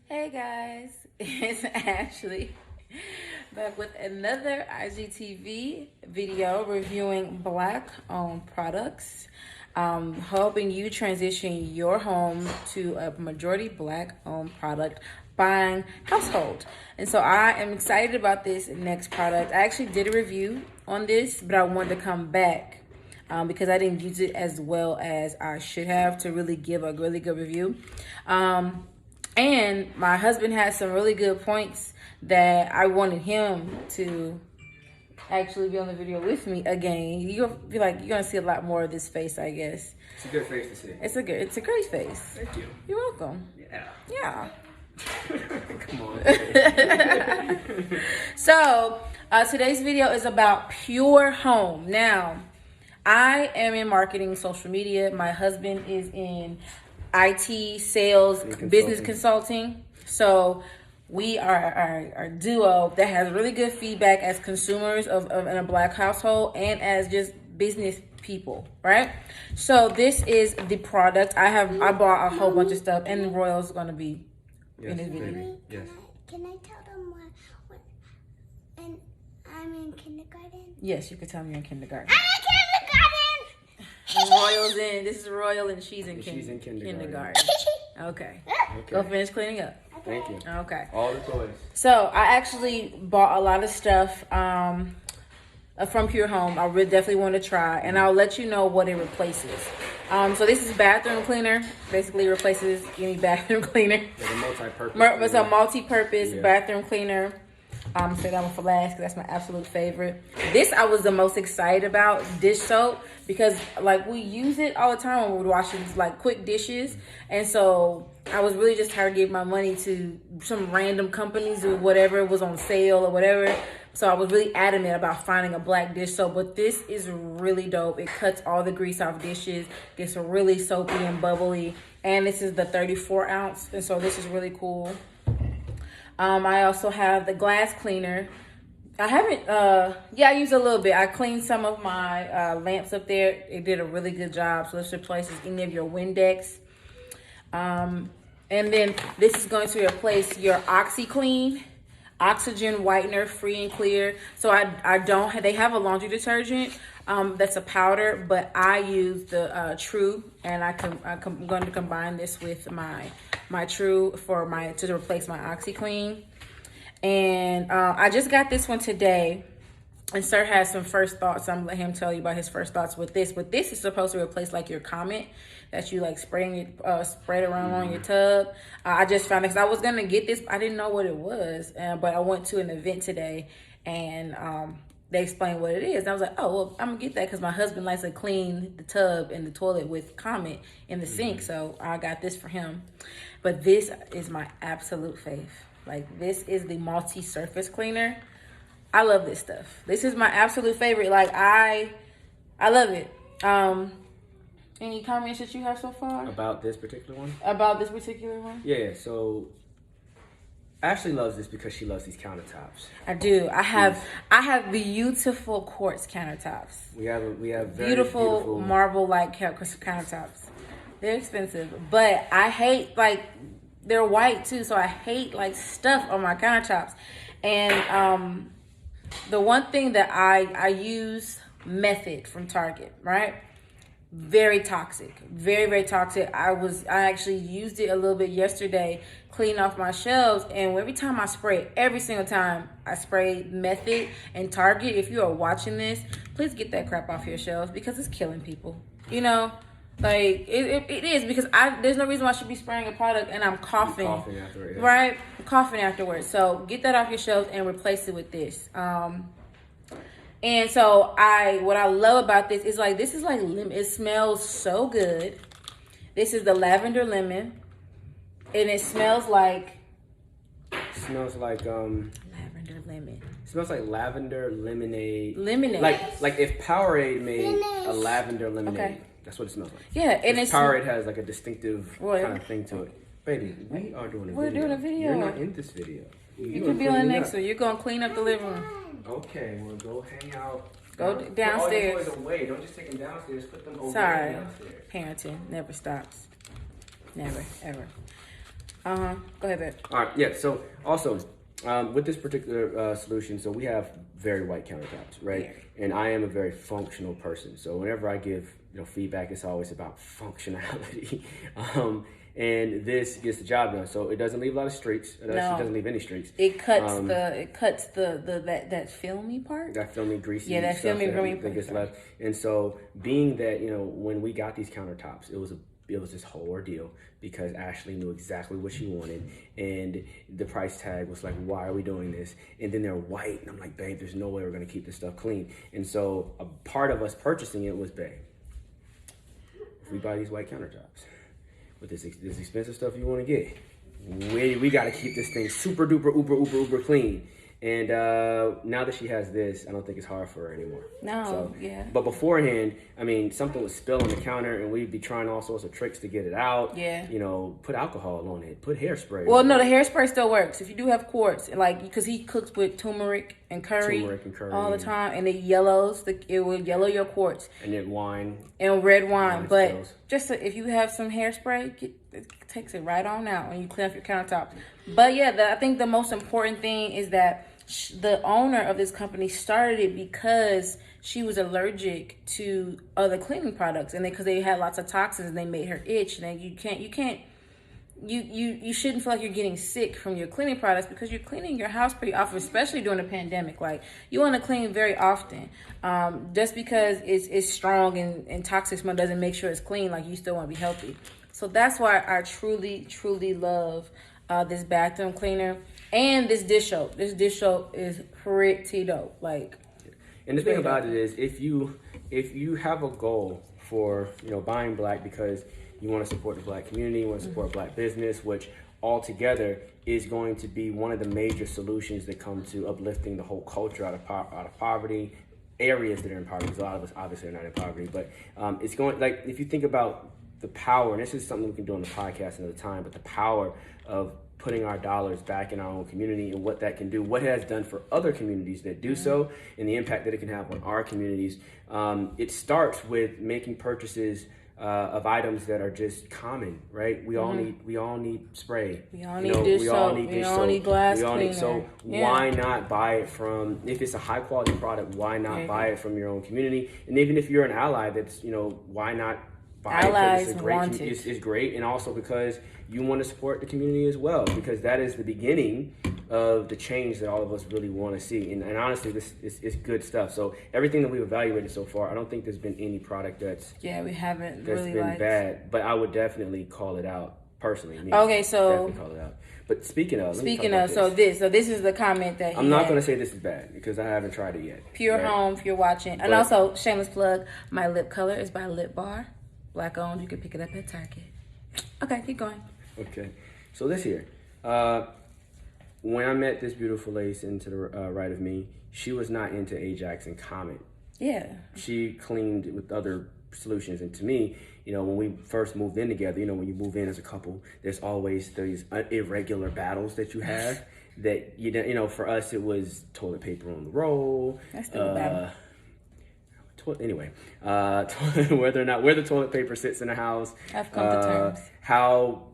Hey guys, it's Ashley back with another IGTV video reviewing Black owned products, helping you transition your home to a majority Black owned product buying household. And so I am excited about this next product. I actually did a review on this, but I wanted to come back because I didn't use it as well as I should have to really give a really good review. And my husband had some really good points that I wanted him to actually be on the video with me again. You'll feel like you're gonna see a lot more of this face, I guess. It's a good face to see. It's a great face. Thank you. You're welcome. Yeah. Come on. So today's video is about Pure Home. Now, I am in marketing, social media. My husband is in IT, sales, business consulting. So we are a duo that has really good feedback as consumers of in a Black household and as just business people, right? So this is the product. I bought a whole bunch of stuff, and Royal's gonna be in this video. Baby. Yes. Can I tell them what and I'm in kindergarten? Yes, you can tell me you're in kindergarten. I'm in And Royal's in. This is Royal, and she's in kindergarten. Okay. Go finish cleaning up. Thank you. Okay. All the toys. So I actually bought a lot of stuff from Pure Home. I really definitely want to try, and I'll let you know what it replaces. So this is bathroom cleaner. Basically replaces any bathroom cleaner. Like a multi-purpose. It's a multi-purpose bathroom cleaner. Say that one for last because that's my absolute favorite. This I was the most excited about, dish soap, because like we use it all the time when we're washing like quick dishes, and so I was really just tired of giving my money to some random companies or whatever was on sale or whatever. So I was really adamant about finding a black dish soap, but this is really dope. It cuts all the grease off dishes, gets really soapy and bubbly, and this is the 34 ounce, and so this is really cool. I also have the glass cleaner. I haven't, I used a little bit. I cleaned some of my lamps up there. It did a really good job. So this replaces any of your Windex. And then this is going to replace your OxyClean Oxygen Whitener Free and Clear. So they have a laundry detergent that's a powder, but I use the True, and I'm going to combine this with my True to replace my OxyClean. And I just got this one today, and Sir has some first thoughts. I'm gonna let him tell you about his first thoughts with this. But this is supposed to replace like your Comet that you like spread around on your tub. I just found it because I was gonna get this. I didn't know what it was, but I went to an event today, and they explained what it is. And I was like, oh, well, I'm gonna get that because my husband likes to clean the tub and the toilet with Comet in the sink. So I got this for him. But this is my absolute fave. Like, this is the multi-surface cleaner. I love this stuff. This is my absolute favorite. Like, I love it. Any comments that you have so far? About this particular one? About this particular one? Yeah, so Ashley loves this because she loves these countertops. I do. I have beautiful quartz countertops. We have very beautiful marble-like countertops. They're expensive, but I hate, like, they're white too, so I hate like stuff on my countertops. And the one thing that I use Method from Target, right? Very toxic, very toxic. I actually used it a little bit yesterday, cleaning off my shelves, and every time I spray, every single time I spray Method and Target, if you are watching this, please get that crap off your shelves because it's killing people. You know, like it is, because there's no reason why I should be spraying a product and I'm coughing afterwards, yeah. Right? Coughing afterwards. So get that off your shelves and replace it with this. And so what I love about this is like, this is like lemon. It smells so good. This is the lavender lemon, and it smells like lavender lemon. It smells like lavender lemonade. Lemonade. Like if Powerade made a lavender lemonade. Okay. That's what it smells like. Yeah, and Powerade has like a distinctive kind of thing to it. Baby, we are doing a video. We're doing a video. You're not in this video. You can be on the next one. You're gonna clean up the living room. Okay, well, go hang out. Go downstairs. Put all your toys away. Don't just take them downstairs. Put them over downstairs. Downstairs. Parenting never stops. Never, ever. Go ahead, babe. All right, yeah. So also, with this particular solution, so we have very white countertops, right? Yeah. And I am a very functional person. So whenever I give feedback, it's always about functionality. And this gets the job done. So it doesn't leave a lot of streaks. It actually doesn't leave any streaks. It cuts that filmy part. That filmy, greasy. Yeah, that filmy, that gets left. And so, being that when we got these countertops, it was this whole ordeal because Ashley knew exactly what she wanted, and the price tag was like, why are we doing this? And then they're white, and I'm like, babe, there's no way we're gonna keep this stuff clean. And so a part of us purchasing it was, babe, if we buy these white countertops with this expensive stuff you want to get, we got to keep this thing super duper uber clean. And now that she has this, I don't think it's hard for her anymore. But beforehand, I mean, something would spill on the counter, and we'd be trying all sorts of tricks to get it out. Yeah. Put alcohol on it, put hairspray. Well, no, the hairspray still works if you do have quartz, like because he cooks with turmeric and curry all the time, and it yellows. It will yellow your quartz. And then wine. And red wine, but spills. just if you have some hairspray, it takes it right on out when you clean up your countertops. But yeah, I think the most important thing is that the owner of this company started it because she was allergic to other cleaning products, and because they had lots of toxins and they made her itch. And you shouldn't feel like you're getting sick from your cleaning products because you're cleaning your house pretty often, especially during the pandemic. Like, you want to clean very often. Just because it's strong and toxic smell doesn't make sure it's clean. Like, you still want to be healthy. So that's why I truly love this bathroom cleaner and this dish soap. This dish soap is pretty dope. Like, and the thing about it is, if you have a goal for buying black because you want to support the black community, you want to support black business, which altogether is going to be one of the major solutions that come to uplifting the whole culture out of poverty, areas that are in poverty. Because a lot of us obviously are not in poverty, but it's going, like, if you think about the power, and this is something we can do on the podcast another time, but the power of putting our dollars back in our own community and what that can do, what it has done for other communities that do so, and the impact that it can have on our communities. It starts with making purchases of items that are just common, right? We all need spray. We all need dish soap. We all need glass cleaner. So why not buy it from, if it's a high quality product, why not buy it from your own community? And even if you're an ally, that's why not buy Allies it? It's great, and also because you want to support the community as well, because that is the beginning of the change that all of us really want to see. And honestly, this is good stuff. So everything that we've evaluated so far, I don't think there's been any product that's we haven't that's really been bad, but I would definitely call it out personally. Okay, so definitely call it out. But speaking of, this is the comment that I'm not going to say this is bad because I haven't tried it yet. Pure Home, if you're watching, and also shameless plug, my lip color is by Lip Bar, black owned. You can pick it up at Target. Okay, keep going. Okay, so this here, when I met this beautiful lady to the right of me, she was not into Ajax and Comet. Yeah. She cleaned with other solutions, and to me, when we first moved in together, when you move in as a couple, there's always these irregular battles that you have. That for us, it was toilet paper on the roll. That's still a battle. Anyway, whether or not where the toilet paper sits in the house, I've come to terms. How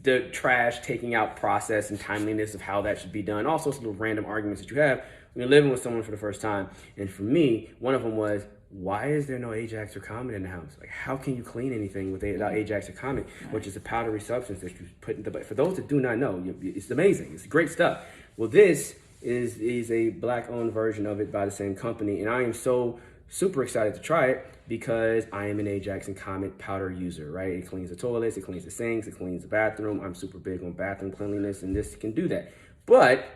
the trash taking out process and timeliness of how that should be done, all sorts of little random arguments that you have when you're living with someone for the first time. And for me, one of them was, why is there no Ajax or Comet in the house? Like, how can you clean anything without Ajax or Comet, which is a powdery substance that you put in the, for those that do not know, it's amazing. It's great stuff. Well, this is a black-owned version of it by the same company, and I am so super excited to try it because I am an Ajax and Comet powder user, right? It cleans the toilets, it cleans the sinks, it cleans the bathroom. I'm super big on bathroom cleanliness, and this can do that. But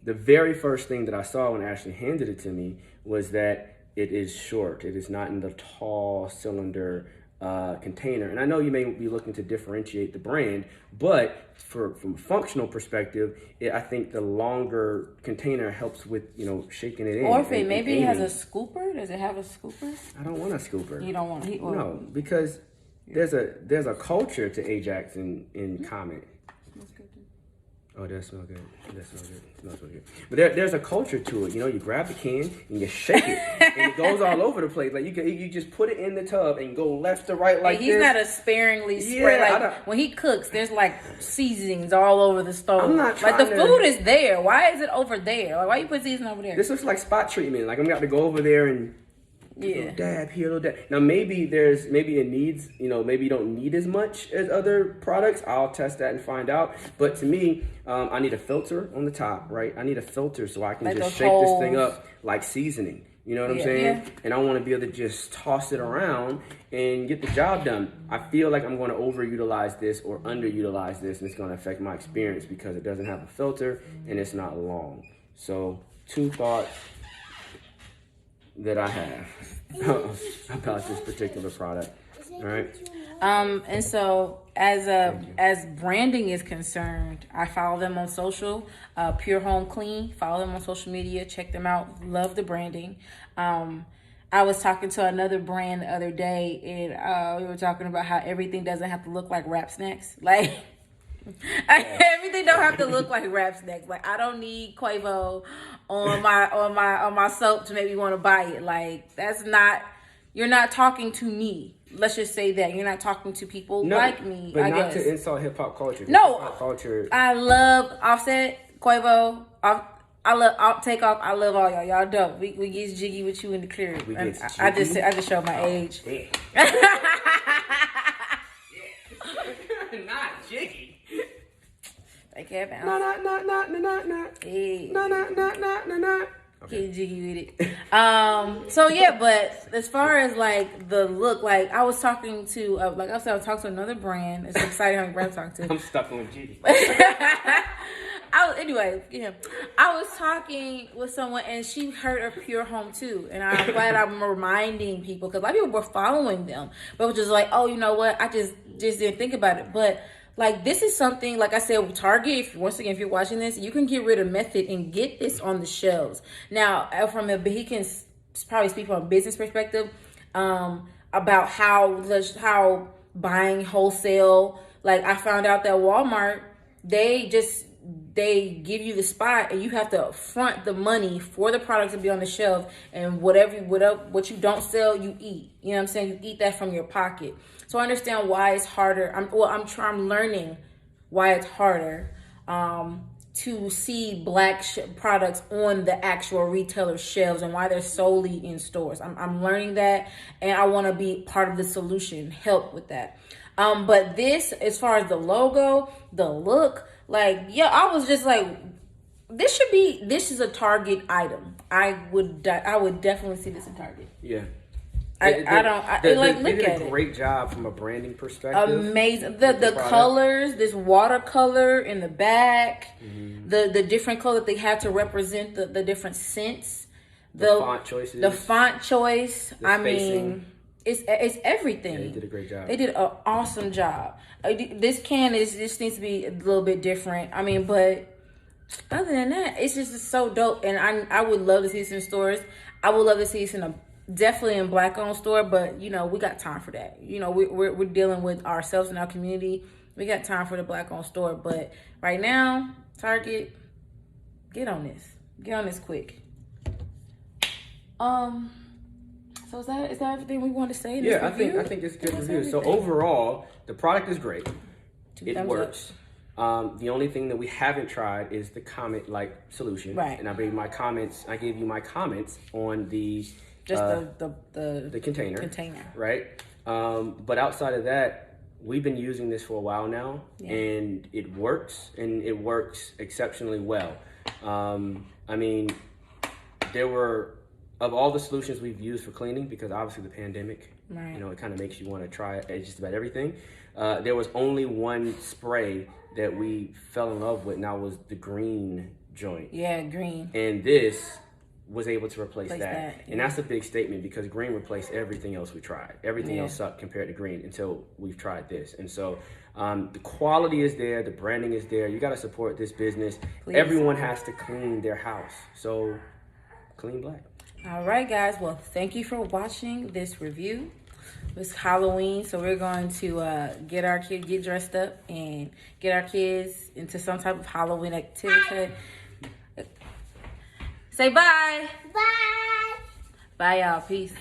the very first thing that I saw when Ashley handed it to me was that it is short. It is not in the tall cylinder container. And I know you may be looking to differentiate the brand, but from a functional perspective, I think the longer container helps with, shaking it in. Or if it has a scooper, does it have a scooper? I don't want a scooper. You don't want it? No, because there's a culture to Ajax and Comet. Oh, that smells good. That smells good. It smells really good. But there's a culture to it. You know, you grab the can and you shake it, and it goes all over the place. Like you just put it in the tub and go left to right like he's this. not a sparingly spray. Yeah, like when he cooks, there's like seasonings all over the stove. I'm not like the trying to- food is there. Why is it over there? Like why you put seasoning over there? This looks like spot treatment. Like I'm got to go over there and a little dab here, a little dab. Now maybe it needs, you know, maybe you don't need as much as other products. I'll test that and find out. But to me, I need a filter on the top, right? I need a filter so I can Like just those shake this holes. thing up like seasoning. You know what I'm saying? Yeah. And I want to be able to just toss it around and get the job done. I feel like I'm going to overutilize this or underutilize this, and it's going to affect my experience because it doesn't have a filter and it's not long. So 2 thoughts that I have about this particular product. All right. And so as branding is concerned, I follow them on social, PurHomeClean. Follow them on social media. Check them out. Love the branding. I was talking to another brand the other day, and we were talking about how everything doesn't have to look like Rap Snacks. Like everything don't have to look like Rap Snacks. Like I don't need Quavo on my soap to make me want to buy it. Like that's not. You're not talking to me. Let's just say that you're not talking to people like me. But I not guess. to insult hip hop culture. No, hip-hop culture. I love Offset, Quavo. I love Takeoff. I love all y'all. Y'all dope. We get jiggy with you in the clear. We And get I jiggy? just showed my age. Yeah. Not jiggy. Thank you, man. No. Hey. No. Okay. Get jiggy with it. So yeah, but as far as like the look, like I was talking to, like I said, I was talking to another brand. It's exciting how many brands I'm talking to. I'm stuck on jiggy. I was talking with someone and she heard of Pure Home too, and I'm glad I'm reminding people because a lot of people were following them, but was just like, oh, you know what? I just didn't think about it, but. Like, this is something, like I said, with Target, if you're watching this, you can get rid of Method and get this on the shelves. Now, he can probably speak from a business perspective about how buying wholesale, like I found out that Walmart, they give you the spot and you have to front the money for the product to be on the shelf, and what you don't sell, you eat. You know what I'm saying? You eat that from your pocket. So I understand why it's harder. I'm learning why it's harder to see black products on the actual retailer shelves and why they're solely in stores. I'm learning that, and I want to be part of the solution, help with that. But this, as far as the logo, the look, like, yeah, I was just like, this is a Target item. I would definitely see this in Target. Yeah. They They did a great job from a branding perspective. Amazing. The colors, this watercolor in the back, the different color that they have to represent the different scents. The font choices. The font choice. The spacing. Mean, it's everything. Yeah, they did a great job. They did an awesome job. This can this needs to be a little bit different. I mean, but other than that, it's just so dope. And I would love to see this in stores. I would love to see this definitely in black owned store, but you know, we got time for that. You know, we're dealing with ourselves and our community. We got time for the black owned store, but right now, Target, get on this quick. So is that everything we want to say in this review? I think it's a good review. So overall, the product is great. It works. The only thing that we haven't tried is the comment solution. Right. And I gave you my comments on the the container. Right. But outside of that, we've been using this for a while now, and it works exceptionally well. I mean, of all the solutions we've used for cleaning, because obviously the pandemic, right, you know, it kind of makes you want to try just about everything. There was only one spray that we fell in love with, and that was the green joint. Yeah, green. And this was able to replace that. Yeah. And that's a big statement because green replaced everything else we tried. Everything else sucked compared to green until we've tried this. And so the quality is there, the branding is there. You got to support this business. Please. Everyone has to clean their house. So clean black. All right, guys. Well, thank you for watching this review. It's Halloween, so we're going to get dressed up and get our kids into some type of Halloween activity. Say bye. Bye. Bye, y'all. Peace.